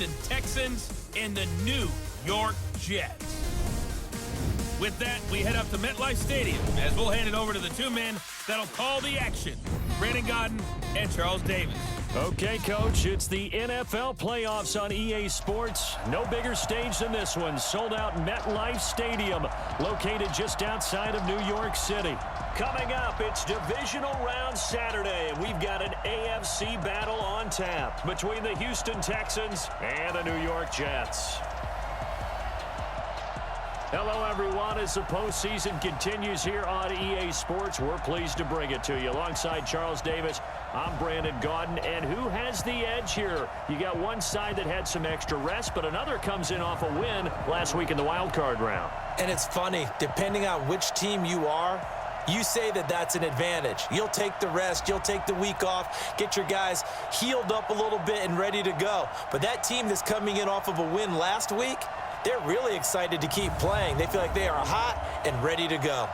Houston Texans and the New York Jets. With that, we head up to MetLife Stadium as we'll hand it over to the two men that'll call the action, Brandon Gaudin and Charles Davis. Okay, Coach, it's the NFL playoffs on EA Sports. No bigger stage than this one. Sold out MetLife Stadium, located just outside of New York City. Coming up, it's Divisional Round Saturday, and we've got an AFC battle on tap between the Houston Texans and the New York Jets. Hello, everyone. As the postseason continues here on EA Sports, we're pleased to bring it to you. Alongside Charles Davis, I'm Brandon Gaudin. And who has the edge here? You got one side that had some extra rest, but another comes in off a win last week in the wild card round. And it's funny, depending on which team you are, you say that that's an advantage. You'll take the rest, you'll take the week off, get your guys healed up a little bit and ready to go. But that team that's coming in off of a win last week, they're really excited to keep playing. They feel like they are hot and ready to go.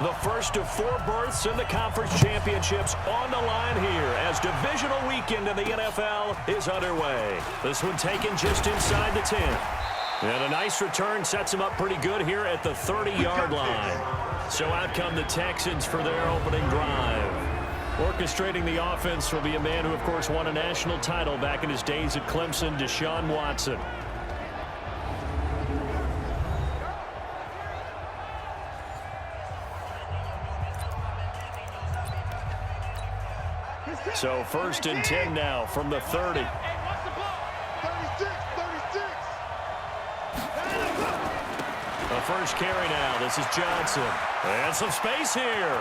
The first of 4 berths in the conference championships on the line here as divisional weekend in the NFL is underway. This one taken just inside the 10. And a nice return sets them up pretty good here at the 30-yard line. So out come the Texans for their opening drive. Orchestrating the offense will be a man who, of course, won a national title back in his days at Clemson, Deshaun Watson. So first and 10 now from the 30. The first carry now. This is Johnson. And some space here.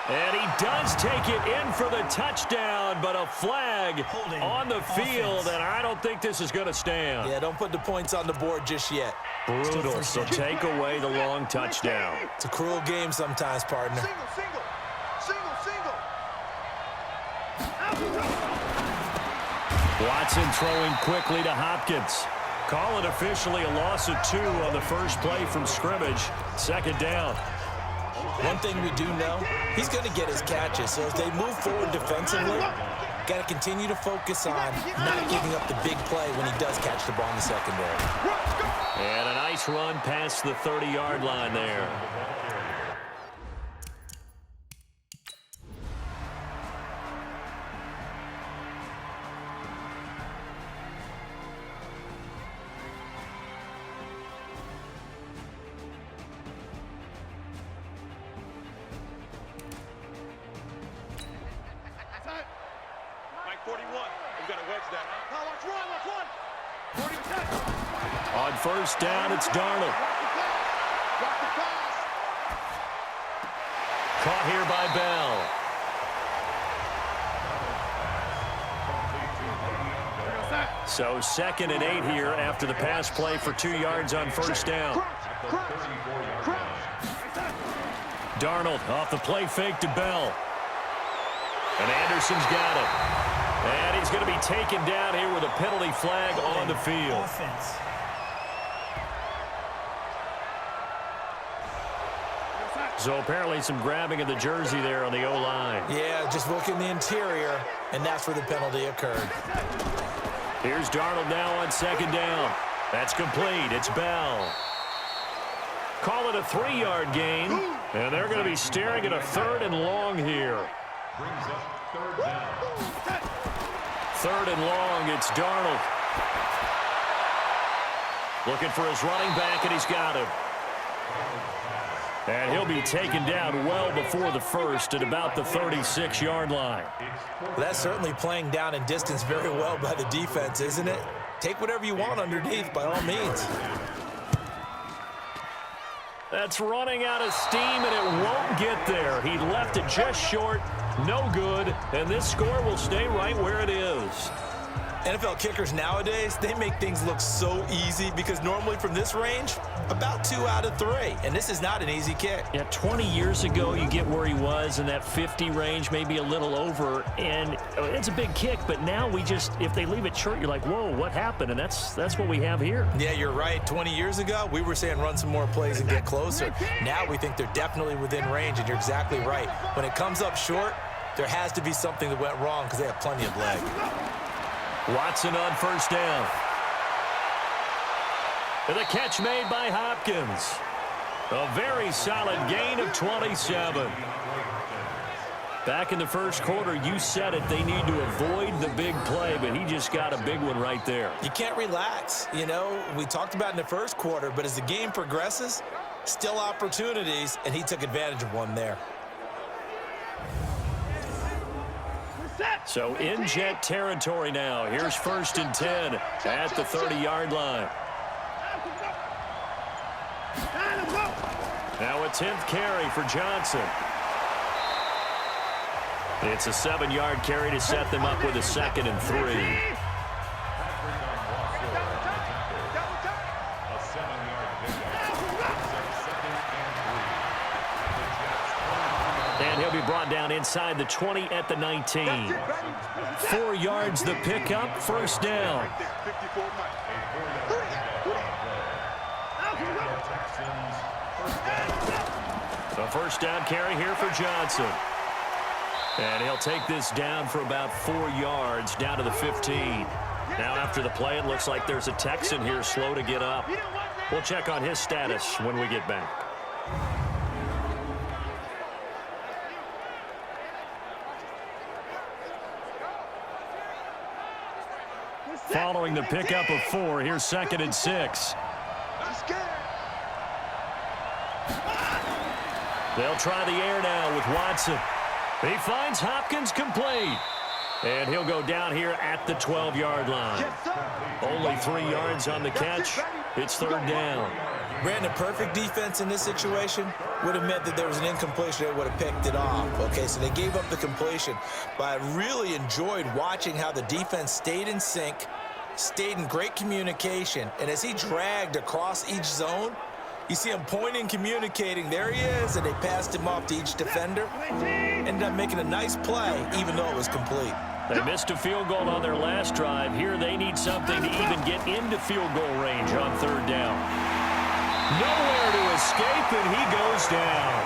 And he does take it in for the touchdown, but a flag on the field, and I don't think this is going to stand. Yeah, don't put the points on the board just yet. Brutal, so take away the long touchdown. It's a cruel game sometimes, partner. Watson throwing quickly to Hopkins. Call it officially a loss of 2 on the first play from scrimmage. Second down. One thing we do know, he's going to get his catches. So as they move forward defensively, got to continue to focus on not giving up the big play when he does catch the ball in the secondary. And a nice run past the 30-yard line there. On first down, it's Darnold. Caught here by Bell. So 2nd and 8 here after the pass play for 2 yards on first down. Darnold off the play fake to Bell. And Anderson's got it. And he's going to be taken down here with a penalty flag on the field. So apparently some grabbing of the jersey there on the O-line. Yeah, just look in the interior, and that's where the penalty occurred. Here's Darnold now on 2nd down. That's complete. It's Bell. Call it a 3-yard gain, and they're going to be staring at a 3rd and long here. Brings up 3rd down. 3rd and long, it's Darnold. Looking for his running back, and he's got him. And he'll be taken down well before the first at about the 36-yard line. Well, that's certainly playing down in distance very well by the defense, isn't it? Take whatever you want underneath, by all means. That's running out of steam, and it won't get there. He left it just short, no good, and this score will stay right where it is. NFL kickers nowadays, they make things look so easy because normally from this range, about 2 out of 3. And this is not an easy kick. Yeah, 20 years ago, you get where he was in that 50 range, maybe a little over, and it's a big kick. But now if they leave it short, you're like, whoa, what happened? And that's what we have here. Yeah, you're right. 20 years ago, we were saying run some more plays and get closer. Now we think they're definitely within range, and you're exactly right. When it comes up short, there has to be something that went wrong because they have plenty of leg. Watson on first down. And the catch made by Hopkins. A very solid gain of 27. Back in the first quarter, you said it, they need to avoid the big play, but he just got a big one right there. You can't relax. You know, we talked about in the first quarter, but as the game progresses, still opportunities, and he took advantage of one there. So in Jet territory now. Here's 1st and 10 at the 30-yard line. Now a 10th carry for Johnson. It's a 7-yard carry to set them up with a 2nd and 3. And he'll be brought down inside the 20 at the 19. 4 yards the pickup, 1st down. A 1st down carry here for Johnson. And he'll take this down for about 4 yards, down to the 15. Now after the play, it looks like there's a Texan here slow to get up. We'll check on his status when we get back. Following the pickup of 4, here's 2nd and 6. They'll try the air now with Watson. He finds Hopkins complete. And he'll go down here at the 12-yard line. Only 3 yards on the catch. It's 3rd down. Brandon, perfect defense in this situation would have meant that there was an incompletion. They would have picked it off. Okay, so they gave up the completion. But I really enjoyed watching how the defense stayed in sync, stayed in great communication. And as he dragged across each zone, you see him pointing, communicating. There he is, and they passed him off to each defender. Ended up making a nice play, even though it was complete. They missed a field goal on their last drive. Here they need something to even get into field goal range on 3rd down. Nowhere to escape, and he goes down.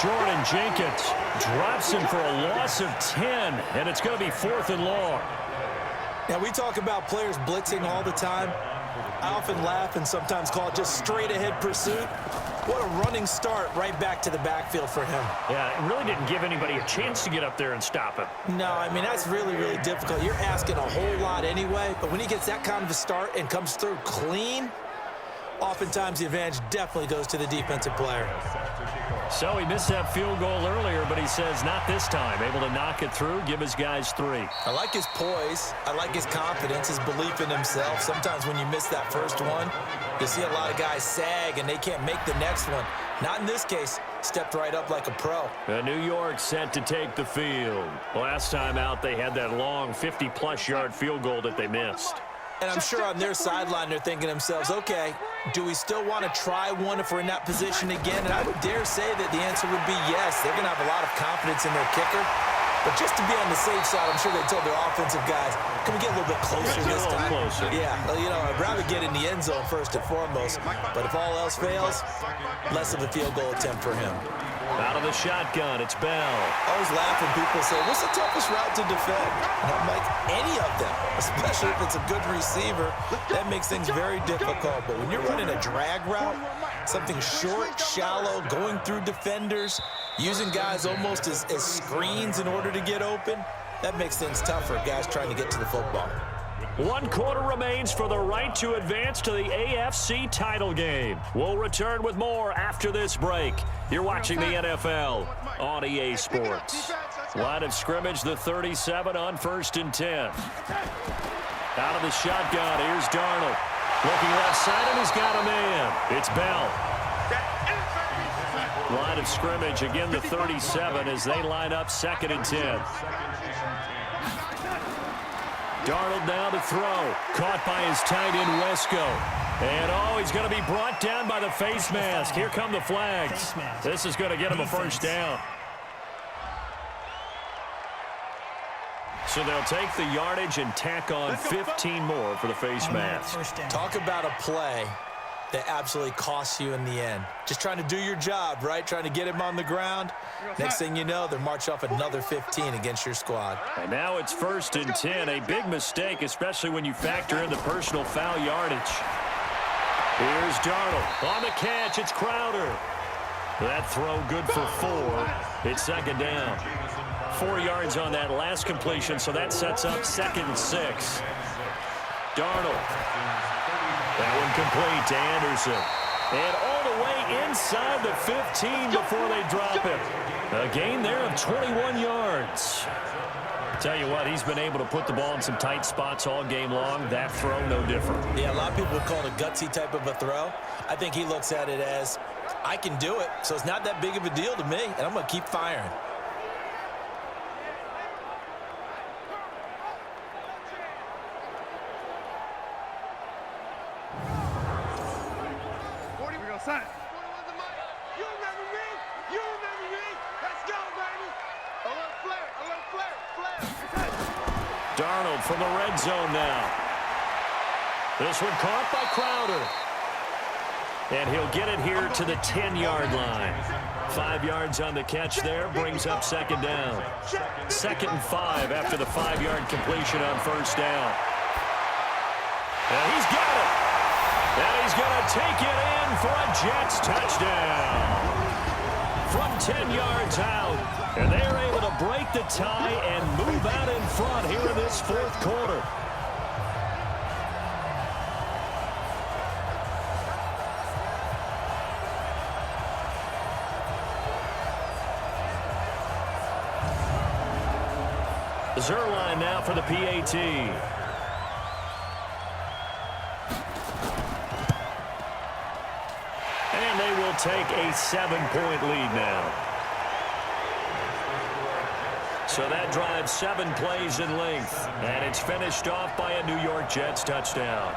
Jordan Jenkins drops him for a loss of 10, and it's going to be 4th and long. Now, we talk about players blitzing all the time. I often laugh and sometimes call it just straight-ahead pursuit. What a running start right back to the backfield for him. Yeah, it really didn't give anybody a chance to get up there and stop him. No, I mean, that's really, really difficult. You're asking a whole lot anyway, but when he gets that kind of a start and comes through clean, oftentimes the advantage definitely goes to the defensive player. So he missed that field goal earlier, but he says not this time. Able to knock it through, give his guys 3. I like his poise. I like his confidence, his belief in himself. Sometimes when you miss that first one, you see a lot of guys sag and they can't make the next one. Not in this case. Stepped right up like a pro. New York set to take the field. Last time out, they had that long 50-plus yard field goal that they missed. And I'm sure on their sideline, they're thinking to themselves, okay, do we still want to try one if we're in that position again? And I would dare say that the answer would be yes. They're going to have a lot of confidence in their kicker. But just to be on the safe side, I'm sure they told their offensive guys, can we get a little bit closer this time? Closer. Yeah, well, you know, I'd rather get in the end zone first and foremost. But if all else fails, less of a field goal attempt for him. Out of the shotgun, it's Bell. I always laugh when people say, what's the toughest route to defend? And I'm like, any of them, especially if it's a good receiver. That makes things very difficult. But when you're running a drag route, something short, shallow, going through defenders, using guys almost as screens in order to get open, that makes things tougher, guys trying to get to the football. 1 quarter remains for the right to advance to the AFC title game. We'll return with more after this break. You're watching the NFL on EA Sports. Line of scrimmage, the 37 on 1st and 10. Out of the shotgun, here's Darnold. Looking left side, and he's got a man. It's Bell. Line of scrimmage, again the 37 as they line up 2nd and 10. Darnold now to throw. Caught by his tight end, Wesco. And, he's going to be brought down by the face mask. Here come the flags. This is going to get him a first down. So they'll take the yardage and tack on 15 more for the face mask. Talk about a play that absolutely costs you in the end. Just trying to do your job, right? Trying to get him on the ground. Next thing you know, they're march off another 15 against your squad. And now it's 1st and 10. A big mistake, especially when you factor in the personal foul yardage. Here's Darnold. On the catch, it's Crowder. That throw good for 4. It's 2nd down. 4 yards on that last completion, so that sets up 2nd and 6. Darnold. That one complete to Anderson. And all the way inside the 15 before they drop it. A gain there of 21 yards. Tell you what, he's been able to put the ball in some tight spots all game long. That throw, no different. Yeah, a lot of people would call it a gutsy type of a throw. I think he looks at it as, I can do it, so it's not that big of a deal to me, and I'm going to keep firing. Darnold from the red zone now. This one caught by Crowder. And he'll get it here to the 10-yard line. 5 yards on the catch there, brings up 2nd down. 2nd and 5 after the 5-yard completion on 1st down. And he's got it. And he's going to take it in for a Jets touchdown. From 10 yards out. And they're able to break the tie and move out in front here in this 4th quarter. Zerline now for the PAT. And they will take a 7-point lead now. So that drives 7 plays in length. And it's finished off by a New York Jets touchdown.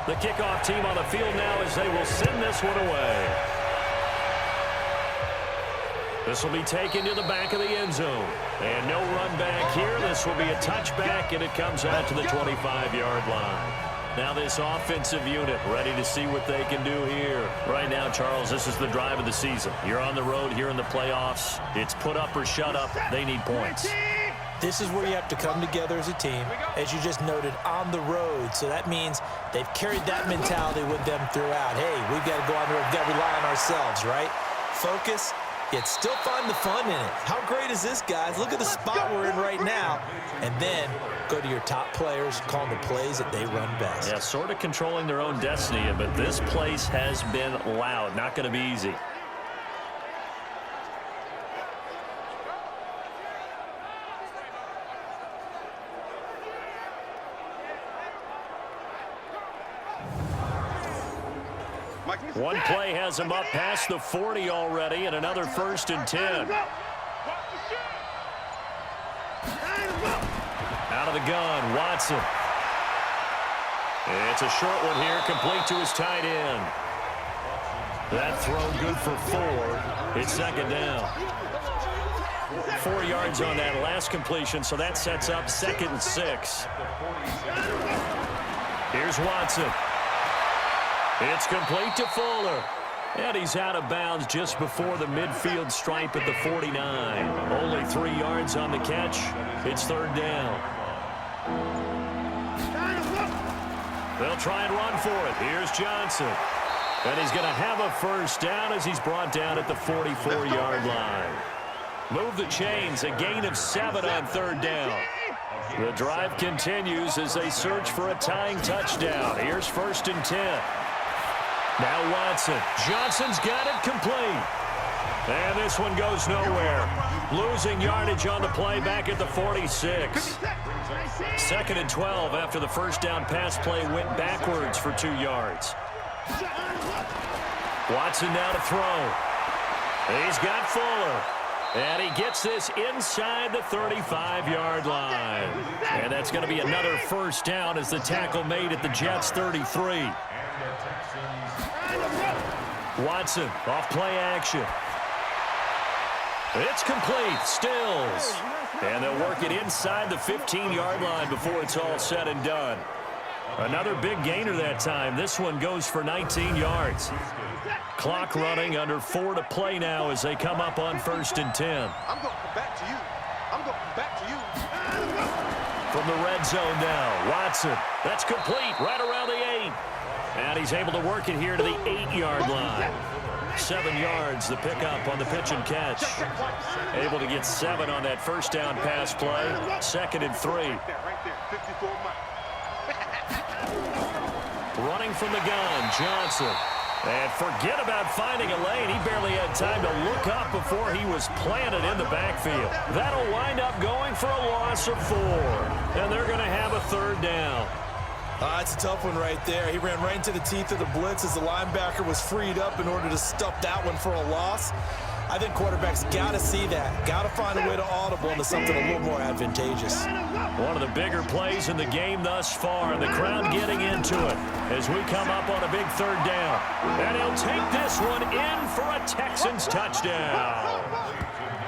The kickoff team on the field now as they will send this one away. This will be taken to the back of the end zone. And no run back here. This will be a touchback, and it comes out to the 25-yard line. Now this offensive unit ready to see what they can do here. Right now, Charles, this is the drive of the season. You're on the road here in the playoffs. It's put up or shut up. They need points. This is where you have to come together as a team, as you just noted, on the road. So that means they've carried that mentality with them throughout. Hey, we've got to go on the road. We've got to rely on ourselves, right? Focus, yet still find the fun in it. How great is this, guys? Look at the spot we're in right now. And then go to your top players, call the plays that they run best. Yeah, sort of controlling their own destiny, but this place has been loud. Not going to be easy. One play has him up past the 40 already, and another 1st and 10. Out of the gun, Watson. It's a short one here, complete to his tight end. That throw good for 4. It's 2nd down. 4 yards on that last completion, so that sets up 2nd and 6. Here's Watson. It's complete to Fuller. And he's out of bounds just before the midfield stripe at the 49. Only 3 yards on the catch. It's 3rd down. They'll try and run for it. Here's Johnson. And he's going to have a 1st down as he's brought down at the 44-yard line. Move the chains. A gain of 7 on 3rd down. The drive continues as they search for a tying touchdown. Here's 1st and 10. Now Watson. Johnson's got it complete. And this one goes nowhere. Losing yardage on the play back at the 46. 2nd and 12 after the first down pass play went backwards for 2 yards. Watson now to throw. He's got Fuller. And he gets this inside the 35-yard line. And that's going to be another first down as the tackle made at the Jets' 33. Watson off play action. It's complete. Stills. And they'll work it inside the 15-yard line before it's all said and done. Another big gainer that time. This one goes for 19 yards. Clock running, under 4 to play now as they come up on 1st and 10. I'm going to come back to you. I'm going to come back to you. From the red zone now, Watson. That's complete right around the 8. And he's able to work it here to the 8-yard line. 7 yards, the pickup on the pitch and catch. Able to get 7 on that first down pass play. 2nd and 3. Right there, 54 miles. Running from the gun, Johnson. And forget about finding a lane. He barely had time to look up before he was planted in the backfield. That'll wind up going for a loss of 4. And they're going to have a 3rd down. It's a tough one right there. He ran right into the teeth of the blitz as the linebacker was freed up in order to stop that one for a loss. I think quarterbacks got to see that. Got to find a way to audible into something a little more advantageous. One of the bigger plays in the game thus far, and the crowd getting into it as we come up on a big 3rd down. And he'll take this one in for a Texans touchdown.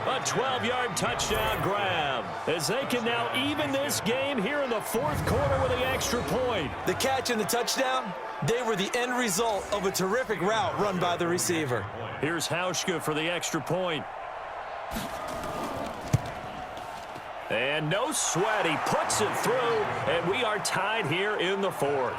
A 12-yard touchdown grab as they can now even this game here in the 4th quarter with the extra point. The catch and the touchdown, they were the end result of a terrific route run by the receiver. Here's Hauschka for the extra point. And no sweat. He puts it through, and we are tied here in the 4th.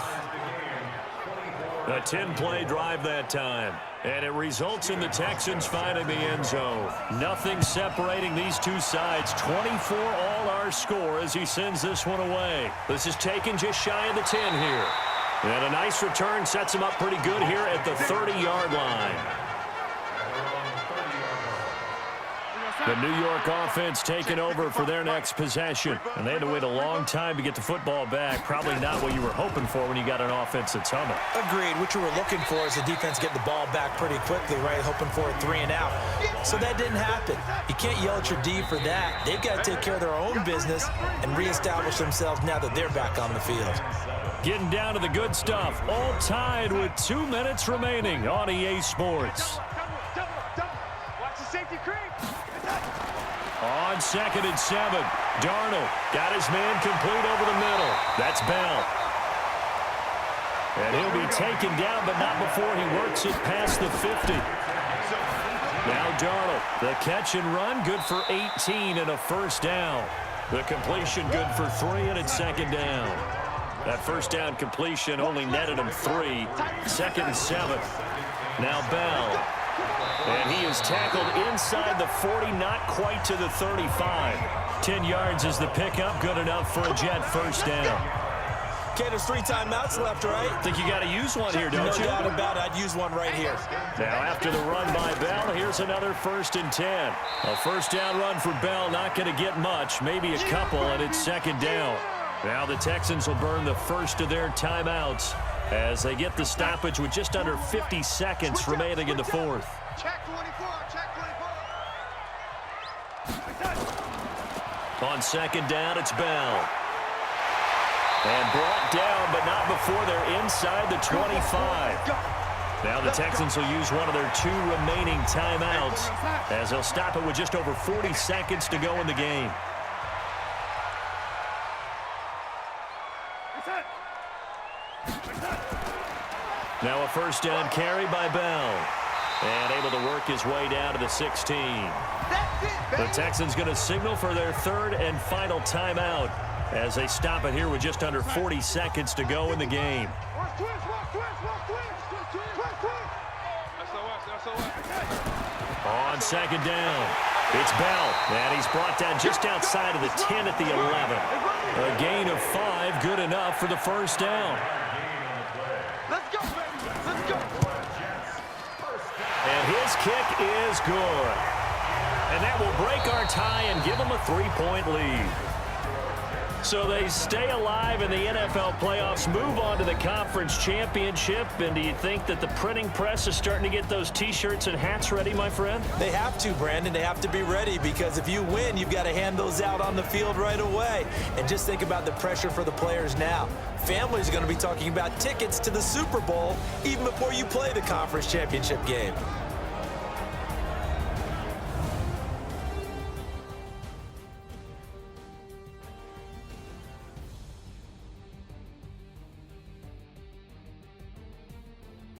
A 10-play drive that time. And it results in the Texans finding the end zone. Nothing separating these two sides. 24 all our score as he sends this one away. This is taken just shy of the 10 here. And a nice return sets him up pretty good here at the 30-yard line. The New York offense taking over for their next possession. And they had to wait a long time to get the football back. Probably not what you were hoping for when you got an offense that's humming. Agreed. What you were looking for is the defense getting the ball back pretty quickly, right? Hoping for a 3 and out. So that didn't happen. You can't yell at your D for that. They've got to take care of their own business and reestablish themselves now that they're back on the field. Getting down to the good stuff. All tied with 2 minutes remaining on EA Sports. Watch the safety creep. On 2nd and 7, Darnold got his man complete over the middle. That's Bell. And he'll be taken down, but not before he works it past the 50. Now Darnold, the catch and run, good for 18 and a first down. The completion good for 3, and it's 2nd down. That first down completion only netted him 3. 2nd and 7. Now Bell. And he is tackled inside the 40, not quite to the 35. 10 yards is the pickup, good enough for a Jet first down. Okay, there's 3 timeouts left, right? Think you got to use one here, don't you? No doubt about it. I'd use one right here. Now after the run by Bell, here's another 1st and 10. A first down run for Bell, not going to get much, maybe a couple, and it's 2nd down. Now the Texans will burn the first of their timeouts as they get the stoppage with just under 50 seconds remaining in the 4th. Check 24, check 24. On 2nd down, it's Bell. And brought down, but not before they're inside the 25. Now the Texans will use one of their 2 remaining timeouts as they'll stop it with just over 40 seconds to go in the game. Now a first down carry by Bell. And able to work his way down to the 16. The Texans going to signal for their 3rd and final timeout as they stop it here with just under 40 seconds to go in the game. On 2nd down, it's Bell. And he's brought down just outside of the 10 at the 11. A gain of 5, good enough for the first down. Let's go, baby. Let's go. And his kick is good. And that will break our tie and give them a 3-point lead. So they stay alive in the NFL playoffs, move on to the conference championship. And do you think that the printing press is starting to get those T-shirts and hats ready, my friend? They have to, Brandon. They have to be ready because if you win, you've got to hand those out on the field right away. And just think about the pressure for the players now. Families are going to be talking about tickets to the Super Bowl even before you play the conference championship game.